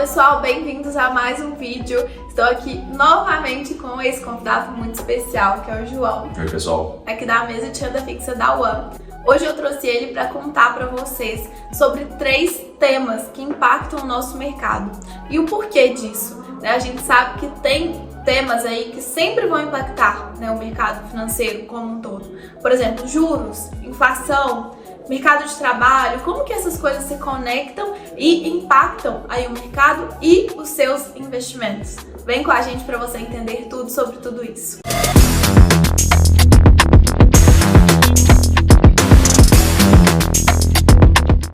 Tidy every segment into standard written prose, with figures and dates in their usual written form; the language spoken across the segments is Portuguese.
pessoal, bem-vindos a mais um vídeo. Estou aqui novamente com esse convidado muito especial, que é o João. Oi, pessoal. Aqui da mesa de renda fixa da One. Hoje eu trouxe ele para contar para vocês sobre 3 temas que impactam o nosso mercado e o porquê disso. A gente sabe que tem temas aí que sempre vão impactar, o mercado financeiro como um todo. Por exemplo, juros, inflação, mercado de trabalho, como que essas coisas se conectam e impactam aí o mercado e os seus investimentos. Vem com a gente para você entender tudo sobre tudo isso.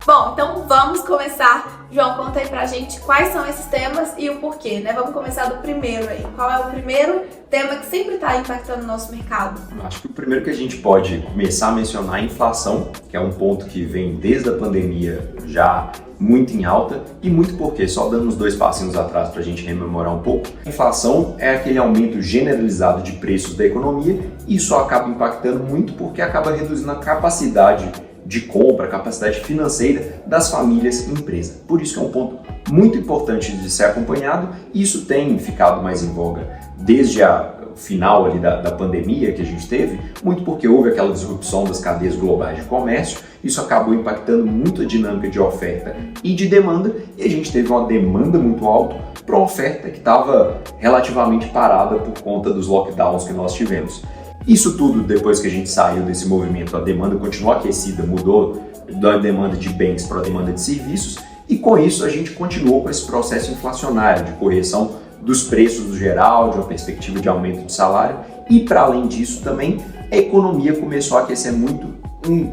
Bom, então vamos começar. João, conta aí pra gente quais são esses temas e o porquê, Vamos começar do primeiro aí. Qual é o primeiro tema que sempre está impactando o nosso mercado? Acho que o primeiro que a gente pode começar a mencionar é a inflação, que é um ponto que vem desde a pandemia já muito em alta e muito porque, só dando uns 2 passinhos atrás para a gente rememorar um pouco, a inflação é aquele aumento generalizado de preços da economia e isso acaba impactando muito porque acaba reduzindo a capacidade de compra, capacidade financeira das famílias e empresas. Por isso que é um ponto muito importante de ser acompanhado e isso tem ficado mais em voga desde o final ali da pandemia que a gente teve, muito porque houve aquela disrupção das cadeias globais de comércio, isso acabou impactando muito a dinâmica de oferta e de demanda e a gente teve uma demanda muito alta para uma oferta que estava relativamente parada por conta dos lockdowns que nós tivemos. Isso tudo, depois que a gente saiu desse movimento, a demanda continuou aquecida, mudou da demanda de bens para a demanda de serviços e com isso a gente continuou com esse processo inflacionário de correção dos preços no geral, de uma perspectiva de aumento de salário e para além disso também a economia começou a aquecer muito em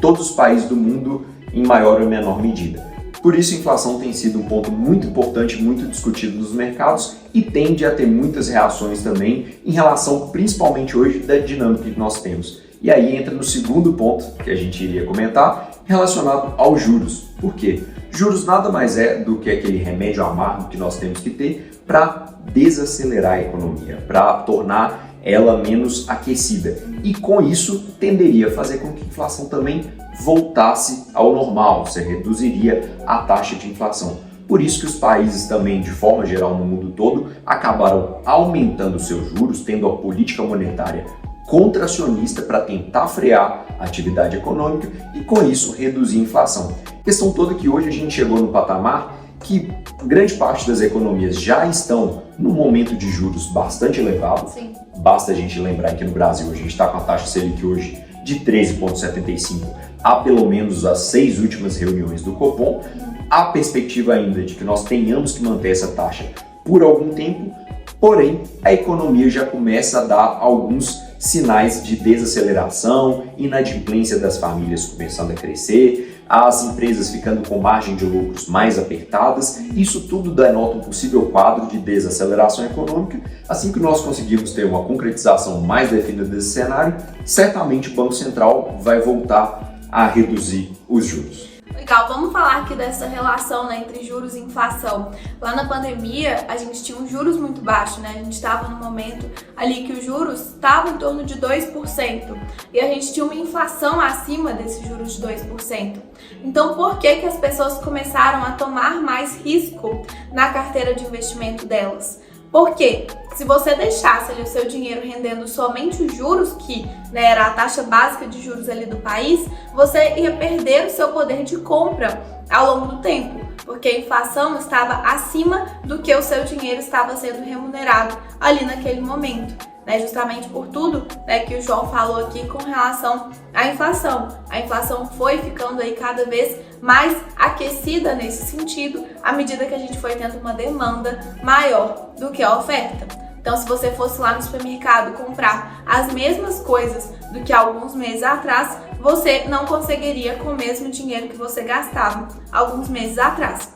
todos os países do mundo em maior ou menor medida. Por isso, a inflação tem sido um ponto muito importante, muito discutido nos mercados e tende a ter muitas reações também em relação, principalmente hoje, da dinâmica que nós temos. E aí entra no segundo ponto que a gente iria comentar, relacionado aos juros. Por quê? Juros nada mais é do que aquele remédio amargo que nós temos que ter para desacelerar a economia, para tornar ela menos aquecida. E com isso, tenderia a fazer com que a inflação também voltasse ao normal, você reduziria a taxa de inflação. Por isso que os países também, de forma geral no mundo todo, acabaram aumentando seus juros, tendo a política monetária contracionista para tentar frear a atividade econômica e com isso reduzir a inflação. A questão toda é que hoje a gente chegou no patamar que grande parte das economias já estão num momento de juros bastante elevado. Sim. Basta a gente lembrar que no Brasil a gente está com a taxa Selic hoje de 13,75 há pelo menos as 6 últimas reuniões do Copom. Há perspectiva ainda de que nós tenhamos que manter essa taxa por algum tempo, porém a economia já começa a dar alguns sinais de desaceleração, inadimplência das famílias começando a crescer, as empresas ficando com margem de lucros mais apertadas, isso tudo denota um possível quadro de desaceleração econômica. Assim que nós conseguirmos ter uma concretização mais definida desse cenário, certamente o Banco Central vai voltar a reduzir os juros. Legal, vamos falar aqui dessa relação entre juros e inflação. Lá na pandemia, a gente tinha uns juros muito baixos, A gente estava no momento ali que os juros estavam em torno de 2% e a gente tinha uma inflação acima desses juros de 2%. Então, por que as pessoas começaram a tomar mais risco na carteira de investimento delas? Porque se você deixasse ali o seu dinheiro rendendo somente os juros, que era a taxa básica de juros ali do país, você ia perder o seu poder de compra ao longo do tempo, porque a inflação estava acima do que o seu dinheiro estava sendo remunerado ali naquele momento. Justamente por tudo que o João falou aqui com relação à inflação. A inflação foi ficando aí cada vez mais aquecida nesse sentido, à medida que a gente foi tendo uma demanda maior do que a oferta. Então, se você fosse lá no supermercado comprar as mesmas coisas do que alguns meses atrás, você não conseguiria com o mesmo dinheiro que você gastava alguns meses atrás.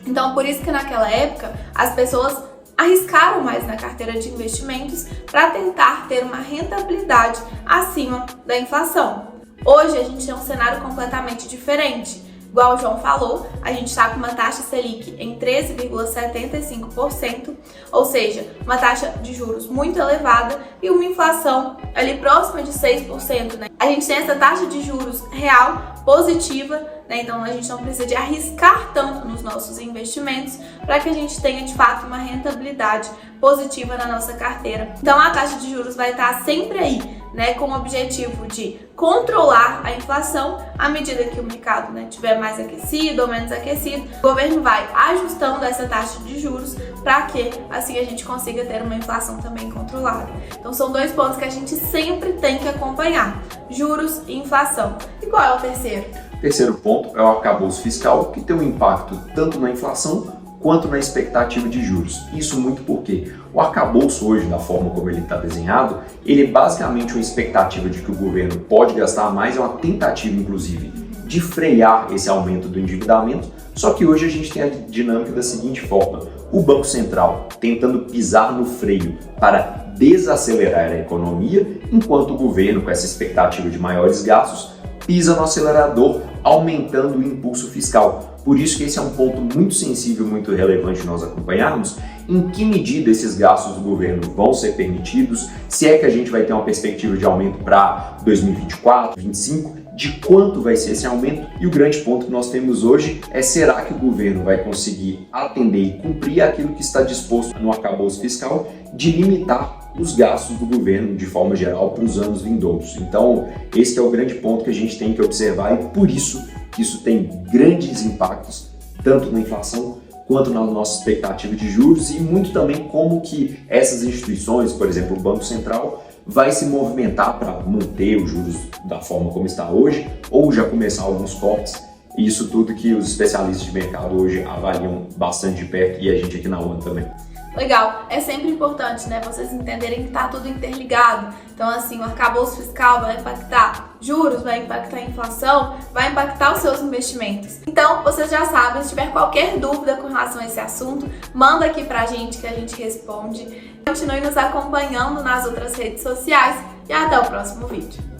Então, por isso que naquela época as pessoas arriscaram mais na carteira de investimentos para tentar ter uma rentabilidade acima da inflação. Hoje a gente tem um cenário completamente diferente. Igual o João falou, a gente está com uma taxa Selic em 13,75%, ou seja, uma taxa de juros muito elevada e uma inflação ali próxima de 6%, né? A gente tem essa taxa de juros real positiva, né? Então a gente não precisa de arriscar tanto nos nossos investimentos para que a gente tenha de fato uma rentabilidade positiva na nossa carteira. Então a taxa de juros vai estar sempre aí, né, com o objetivo de controlar a inflação à medida que o mercado, né, tiver mais aquecido ou menos aquecido. O governo vai ajustando essa taxa de juros para que assim a gente consiga ter uma inflação também controlada. Então são dois pontos que a gente sempre tem que acompanhar: juros e inflação. E qual é o terceiro? O terceiro ponto é o arcabouço fiscal, que tem um impacto tanto na inflação quanto na expectativa de juros. Isso muito porque o arcabouço hoje, da forma como ele está desenhado, ele é basicamente uma expectativa de que o governo pode gastar mais, é uma tentativa, inclusive, de frear esse aumento do endividamento, só que hoje a gente tem a dinâmica da seguinte forma: o Banco Central tentando pisar no freio para desacelerar a economia, enquanto o governo, com essa expectativa de maiores gastos, pisa no acelerador, aumentando o impulso fiscal. Por isso que esse é um ponto muito sensível, muito relevante nós acompanharmos, em que medida esses gastos do governo vão ser permitidos, se é que a gente vai ter uma perspectiva de aumento para 2024, 2025, de quanto vai ser esse aumento. E o grande ponto que nós temos hoje é: será que o governo vai conseguir atender e cumprir aquilo que está disposto no arcabouço fiscal de limitar os gastos do governo de forma geral para os anos vindouros? Então, esse é o grande ponto que a gente tem que observar, e por isso que isso tem grandes impactos tanto na inflação quanto na nossa expectativa de juros, e muito também como que essas instituições, por exemplo, o Banco Central, vai se movimentar para manter os juros da forma como está hoje ou já começar alguns cortes. Isso tudo que os especialistas de mercado hoje avaliam bastante de perto, e a gente aqui na ONU também. Legal, é sempre importante, né, vocês entenderem que tá tudo interligado. Então, assim, o arcabouço fiscal vai impactar juros, vai impactar a inflação, vai impactar os seus investimentos. Então, vocês já sabem, se tiver qualquer dúvida com relação a esse assunto, manda aqui pra gente que a gente responde. Continue nos acompanhando nas outras redes sociais e até o próximo vídeo.